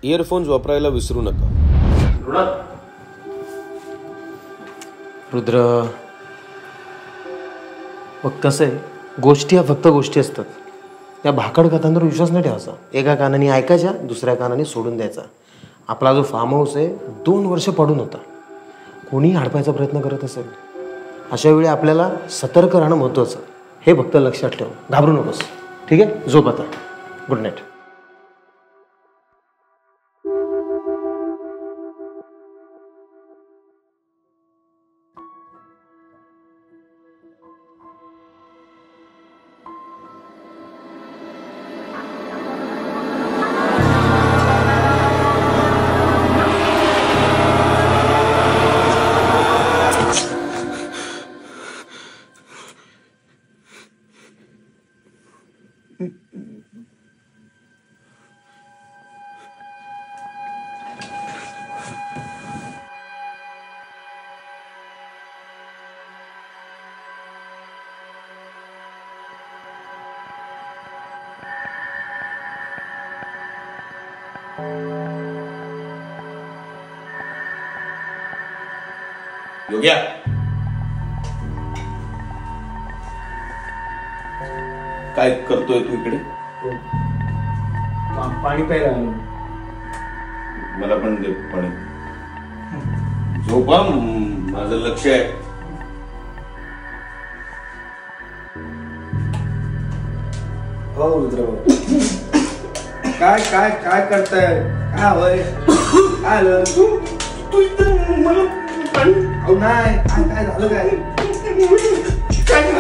Earphones वापरायला विसरू नका. रुद्र, मग कसं आहे, गोष्टी ह्या फक्त गोष्टी असतात. त्या भाकड कथांवर विश्वास नाही ठेवायचा. एका कानाने ऐकायच्या, दुसऱ्या कानाने सोडून द्यायचा. आपला जो फार्म हाऊस आहे 2 वर्ष पडून होता. कोणी हडपायचा प्रयत्न करत असेल, अशा वेळी आपल्याला सतर्क राहणं महत्त्वाचं. हे फक्त लक्षात ठेव, घाबरू नकोस. ठीक आहे, झोप आता. Good night. योग्या, काय करतोय तू इकडे? पाणी प्यायला. मला पण दे पाणी. झोपा, माझं लक्ष आहे. हो रुद्र, काय काय काय करताय? काय हवंय? काय आलं? तू इथं मला अहो नाही, काय काय झालं? काय काय